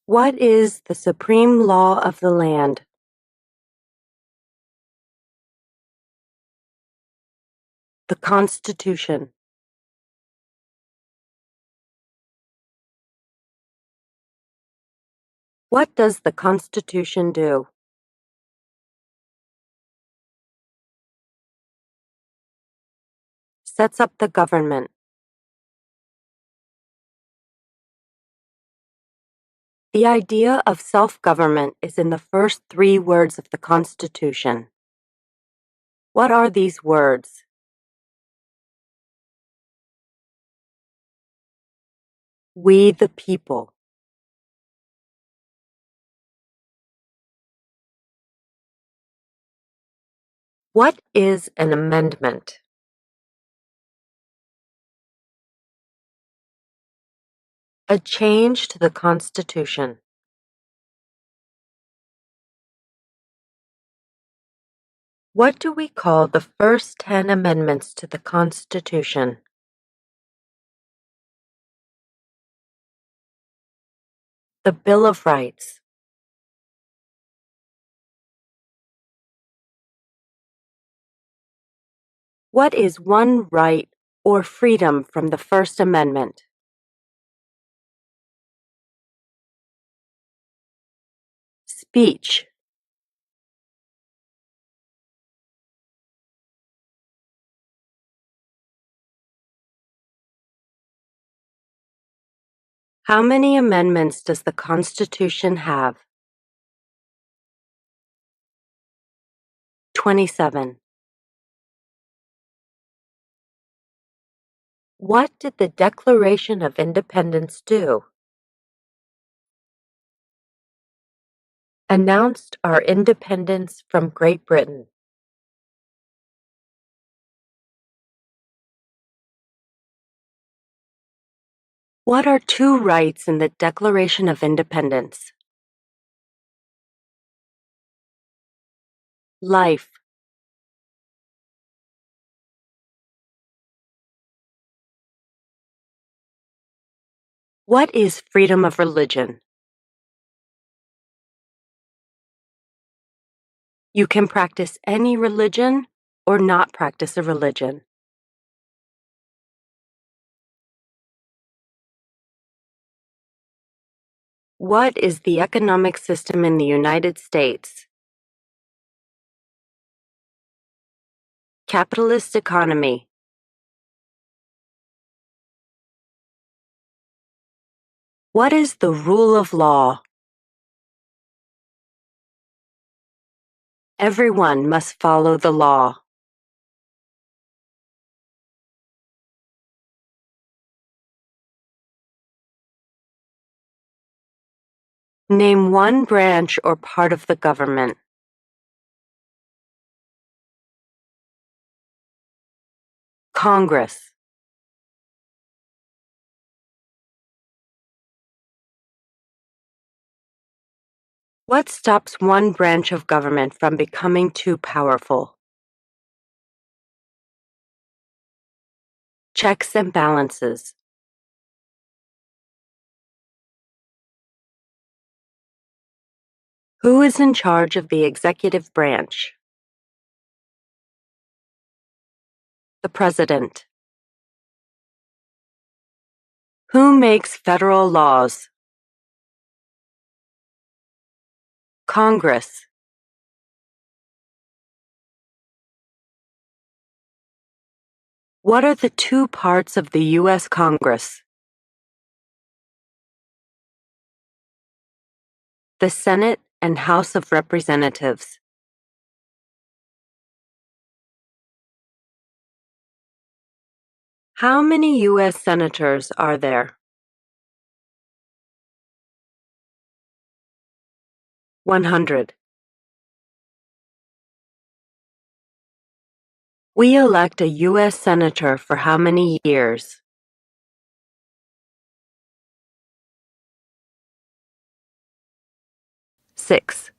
What is the supreme law of the land? The Constitution. What does the Constitution do? Sets up the government. The idea of self-government is in the first 3 words of the Constitution. What are these words? We the people. What is an amendment? A change to the Constitution. What do we call the first 10 amendments to the Constitution? The Bill of Rights. What is one right or freedom from the First Amendment? Speech. How many amendments does the Constitution have? 27. What did the Declaration of Independence do? Announced our independence from Great Britain. What are 2 rights in the Declaration of Independence? Life. What is freedom of religion? You can practice any religion or not practice a religion. What is the economic system in the United States? Capitalist economy. What is the rule of law? Everyone must follow the law. Name one branch or part of the government. Congress. What stops one branch of government from becoming too powerful? Checks and balances. Who is in charge of the executive branch? The President. Who makes federal laws? Congress. What are the 2 parts of the U.S. Congress? The Senate and House of Representatives. How many U.S. senators are there? 100. We elect a U.S. senator for how many years? 6.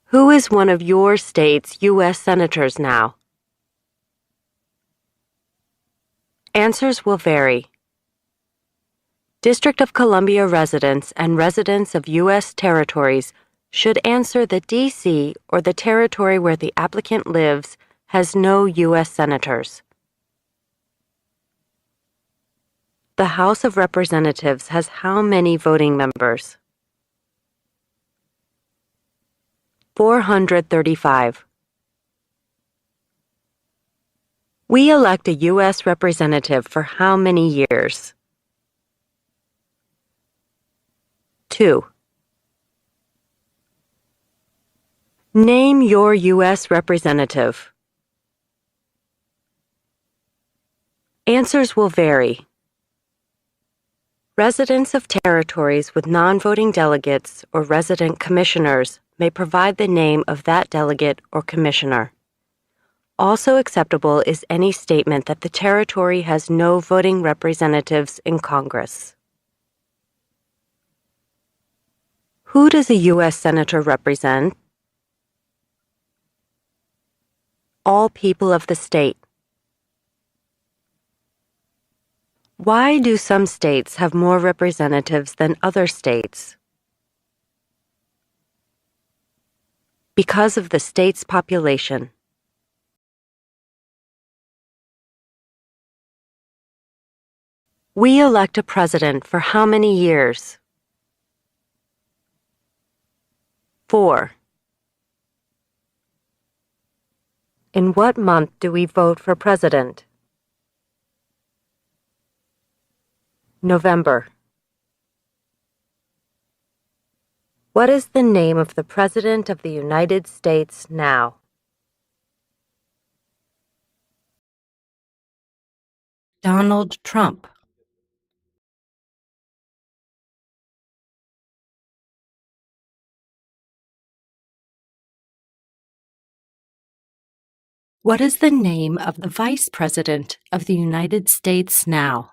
Who is one of your state's U.S. senators now? Answers will vary. District of Columbia residents and residents of U.S. territories should answer that D.C. or the territory where the applicant lives has no U.S. senators. The House of Representatives has how many voting members? 435. We elect a U.S. representative for how many years? 2. Name your U.S. representative. Answers will vary. Residents of territories with non-voting delegates or resident commissioners may provide the name of that delegate or commissioner. Also acceptable is any statement that the territory has no voting representatives in Congress. Who does a U.S. Senator represent? All people of the state. Why do some states have more representatives than other states? Because of the state's population. We elect a president for how many years? 4. In what month do we vote for president? November. What is the name of the President of the United States now? Donald Trump. What is the name of the Vice President of the United States now?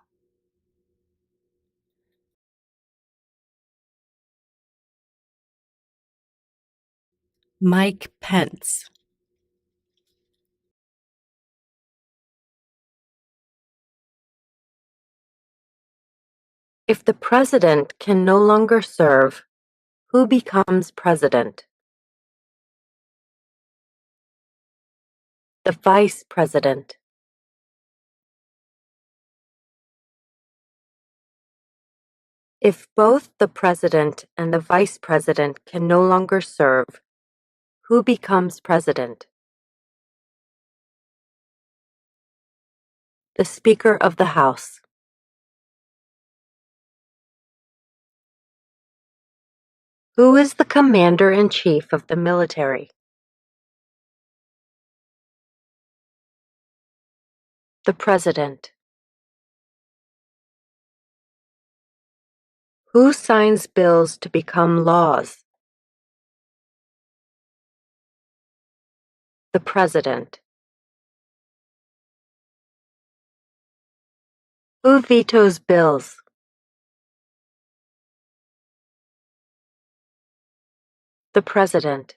Mike Pence. If the president can no longer serve, who becomes president? The vice president. If both the president and the vice president can no longer serve, who becomes president? The Speaker of the House. Who is the commander-in-chief of the military? The president. Who signs bills to become laws? The president. Who vetoes bills? The president.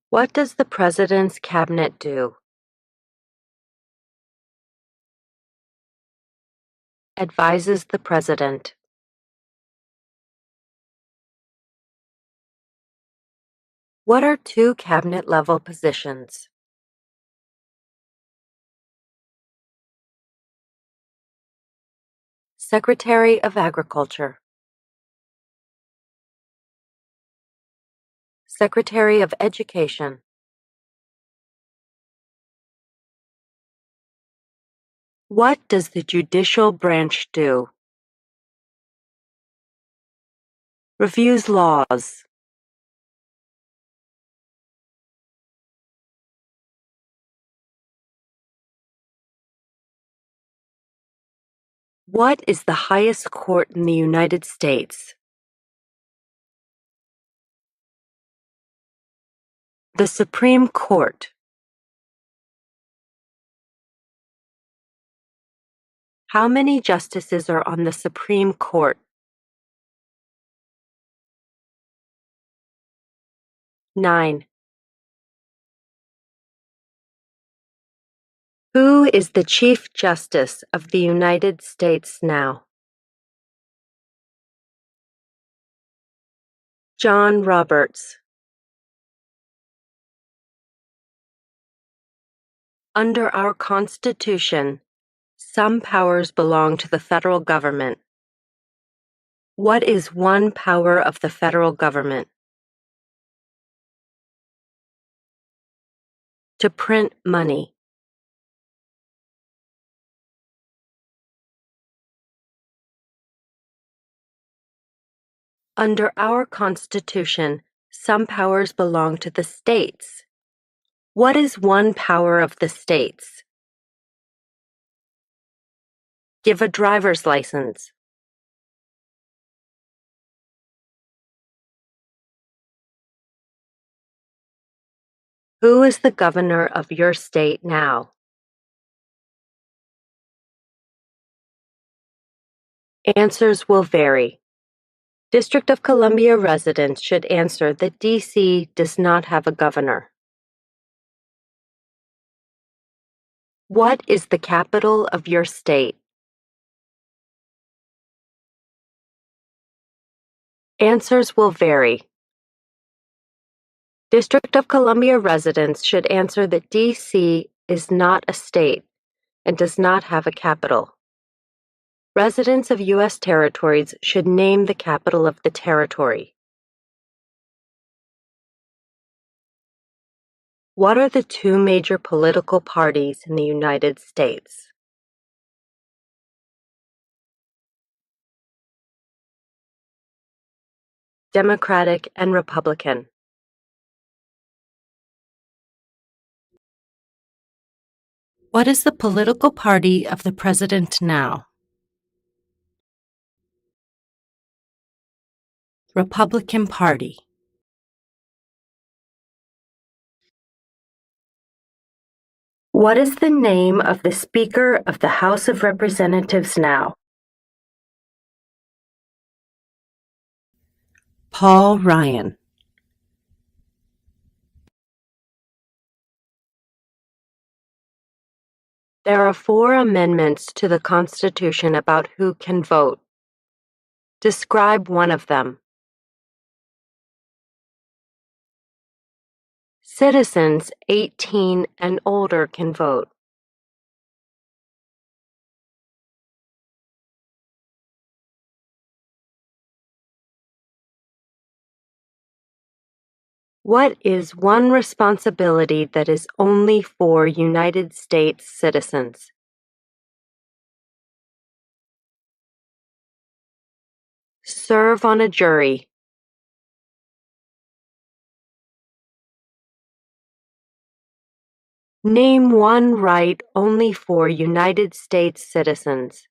What does the president's cabinet do? Advises the president. What are two cabinet-level positions? Secretary of Agriculture. Secretary of Education. What does the judicial branch do? Reviews laws. What is the highest court in the United States? The Supreme Court. How many justices are on the Supreme Court? 9. Who is the Chief Justice of the United States now? John Roberts. Under our Constitution, some powers belong to the federal government. What is one power of the federal government? To print money. Under our Constitution, some powers belong to the states. What is one power of the states? Give a driver's license. Who is the governor of your state now? Answers will vary. District of Columbia residents should answer that D.C. does not have a governor. What is the capital of your state? Answers will vary. District of Columbia residents should answer that D.C. is not a state and does not have a capital. Residents of U.S. territories should name the capital of the territory. What are the two major political parties in the United States? Democratic and Republican. What is the political party of the president now? Republican Party. What is the name of the Speaker of the House of Representatives now? Paul Ryan. There are 4 amendments to the Constitution about who can vote. Describe one of them. Citizens 18 and older can vote. What is one responsibility that is only for United States citizens? Serve on a jury. Name one right only for United States citizens.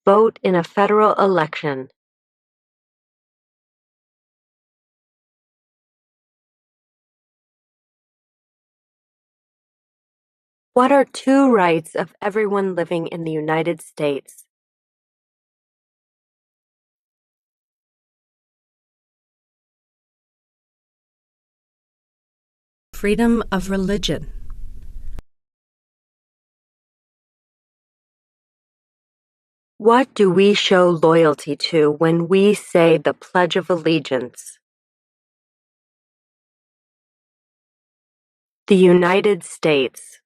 Vote in a federal election. What are 2 rights of everyone living in the United States? Freedom of religion. What do we show loyalty to when we say the Pledge of Allegiance? The United States.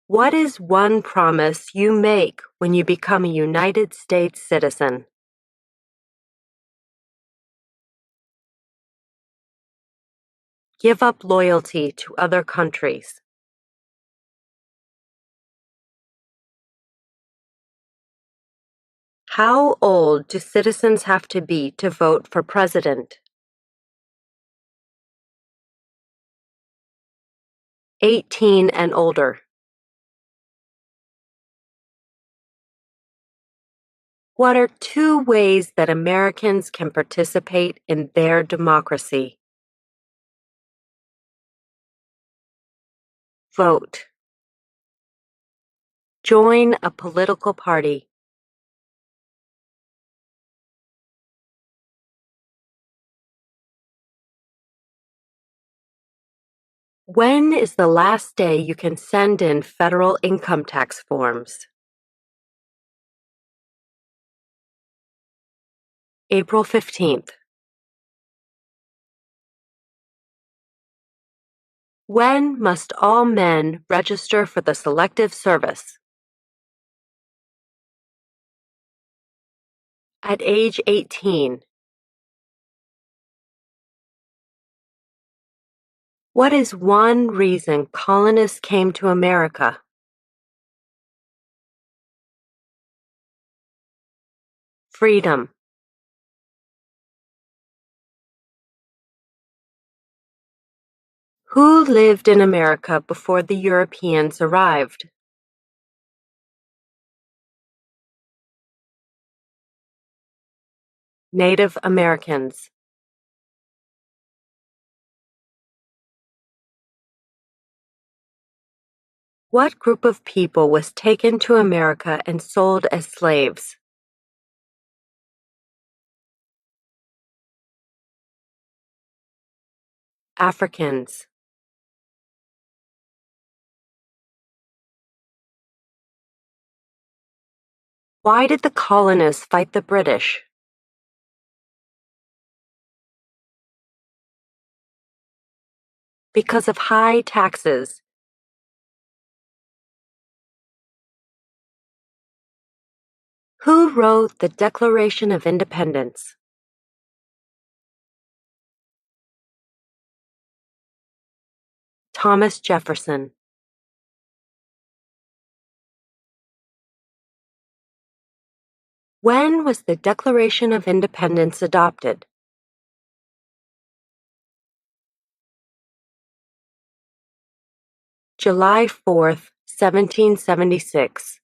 What is one promise you make when you become a United States citizen? Give up loyalty to other countries. How old do citizens have to be to vote for president? 18 and older. What are 2 ways that Americans can participate in their democracy? Vote. Join a political party. When is the last day you can send in federal income tax forms? April 15th. When must all men register for the Selective Service? At age 18. What is one reason colonists came to America? Freedom. Who lived in America before the Europeans arrived? Native Americans. What group of people was taken to America and sold as slaves? Africans. Why did the colonists fight the British? Because of high taxes. Who wrote the Declaration of Independence? Thomas Jefferson. When was the Declaration of Independence adopted? July 4th, 1776.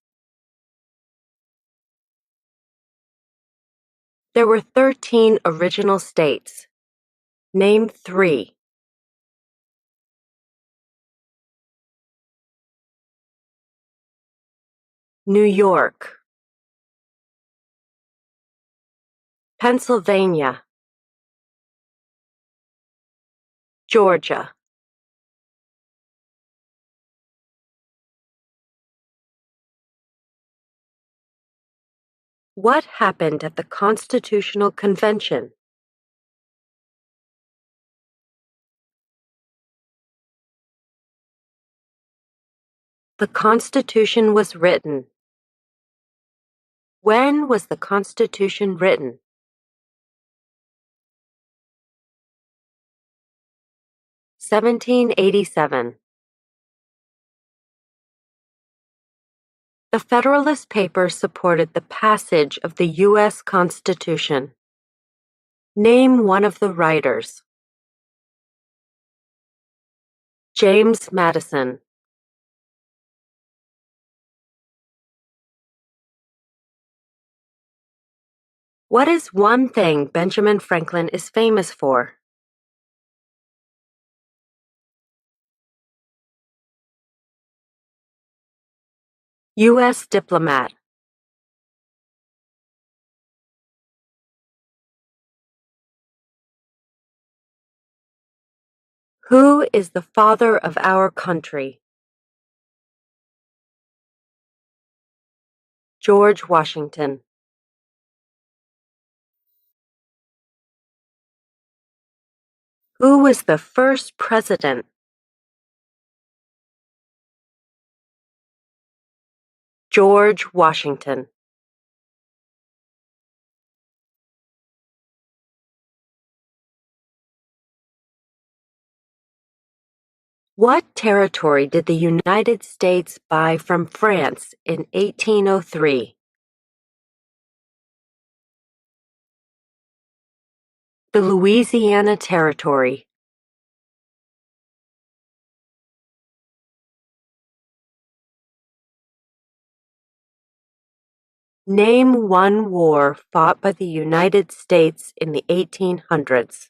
There were 13 original states. Name 3. New York. Pennsylvania. Georgia. What happened at the Constitutional Convention? The Constitution was written. When was the Constitution written? 1787. The Federalist Papers supported the passage of the U.S. Constitution. Name one of the writers. James Madison. What is one thing Benjamin Franklin is famous for? U.S. diplomat. Who is the father of our country? George Washington. Who was the first president? George Washington. What territory did the United States buy from France in 1803? The Louisiana Territory. Name one war fought by the United States in the 1800s.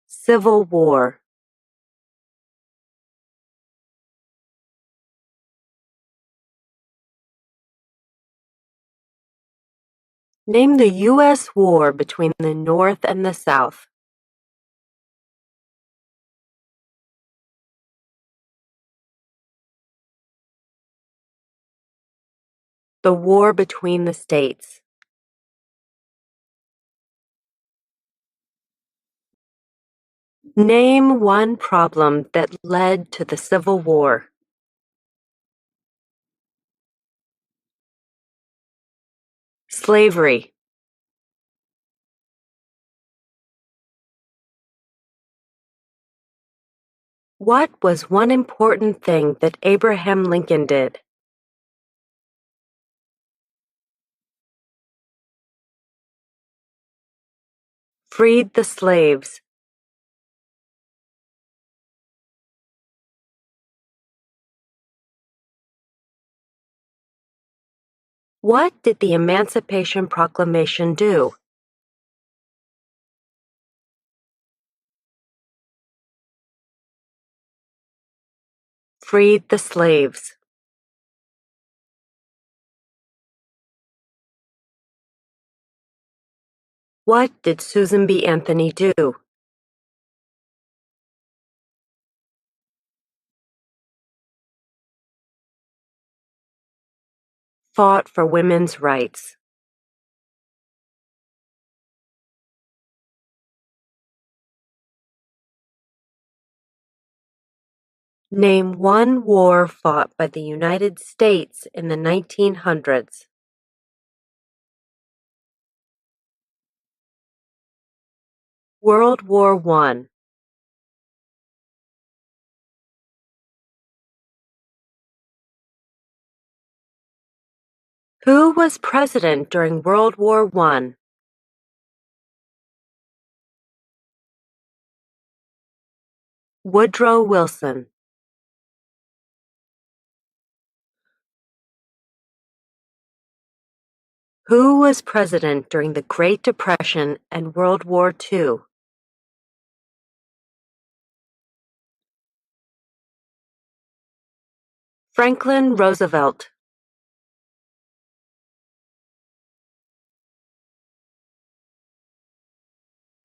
Civil War. Name the U.S. war between the North and the South. The war between the states. Name one problem that led to the Civil War. Slavery. What was one important thing that Abraham Lincoln did? Freed the slaves. What did the Emancipation Proclamation do? Freed the slaves. What did Susan B. Anthony do? Fought for women's rights. Name one war fought by the United States in the 1900s. World War I. Who was president during World War I? Woodrow Wilson. Who was president during the Great Depression and World War II? Franklin Roosevelt.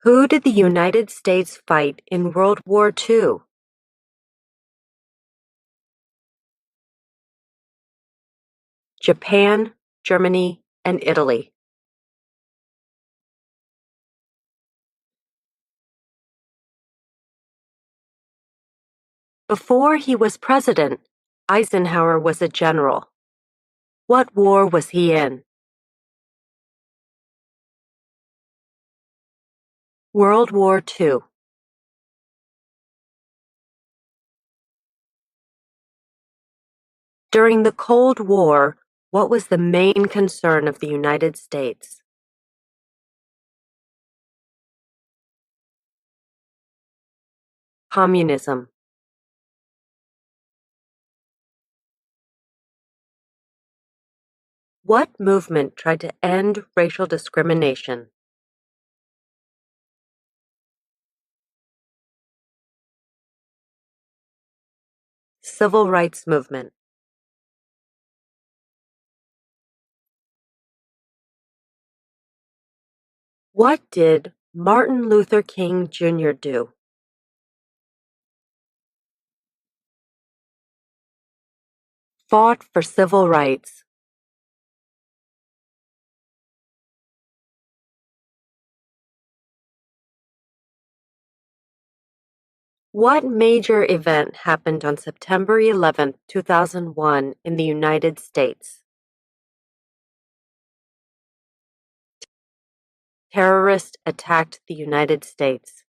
Who did the United States fight in World War II? Japan, Germany, and Italy. Before he was president, Eisenhower was a general. What war was he in? World War II. During the Cold War, what was the main concern of the United States? Communism. What movement tried to end racial discrimination? Civil rights movement. What did Martin Luther King Jr. do? Fought for civil rights. What major event happened on September 11, 2001 in the United States? Terrorists attacked the United States.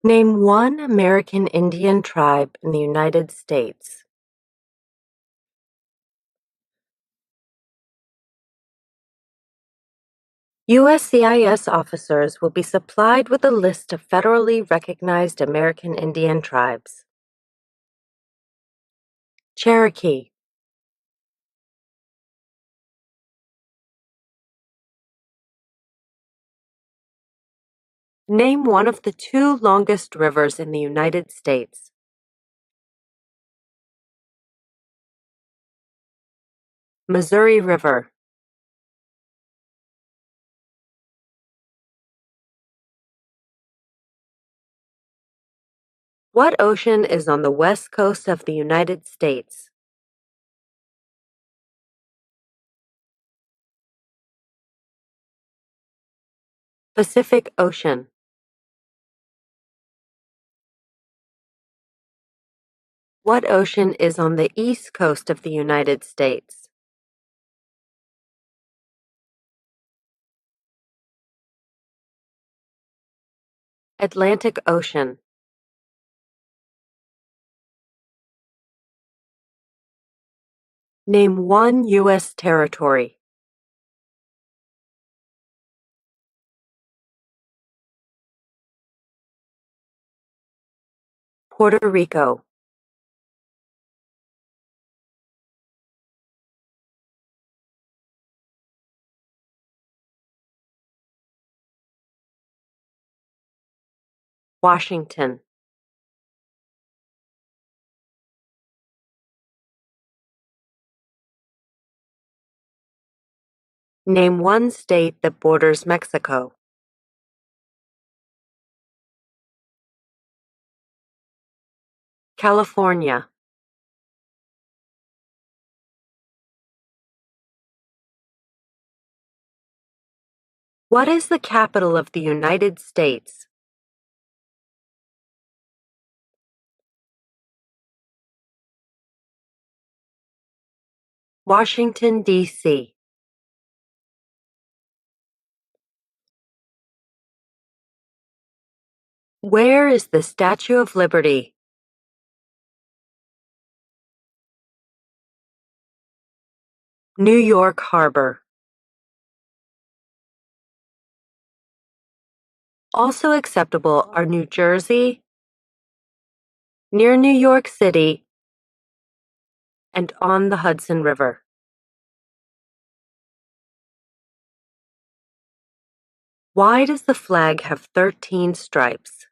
Name one American Indian tribe in the United States. USCIS officers will be supplied with a list of federally recognized American Indian tribes. Cherokee. Name one of the two longest rivers in the United States. Missouri River. What ocean is on the west coast of the United States? Pacific Ocean. What ocean is on the east coast of the United States? Atlantic Ocean. Name one U.S. territory. Puerto Rico. Washington. Name one state that borders Mexico. California. What is the capital of the United States? Washington, D.C. Where is the Statue of Liberty? New York Harbor. Also acceptable are New Jersey, near New York City, and on the Hudson River. Why does the flag have 13 stripes?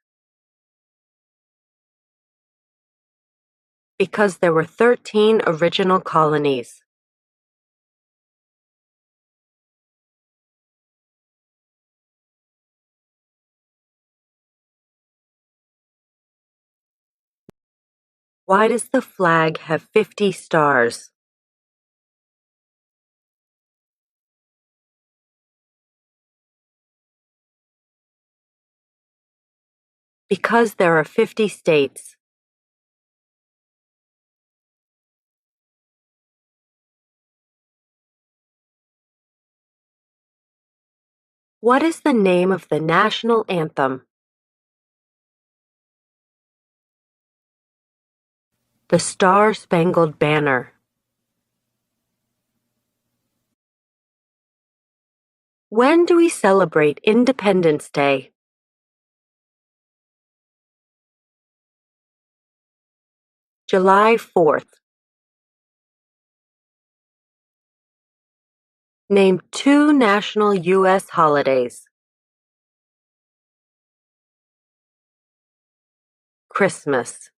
Because there were 13 original colonies. Why does the flag have 50 stars? Because there are 50 states. What is the name of the national anthem? The Star-Spangled Banner. When do we celebrate Independence Day? July 4th. Name two national U.S. holidays. Christmas.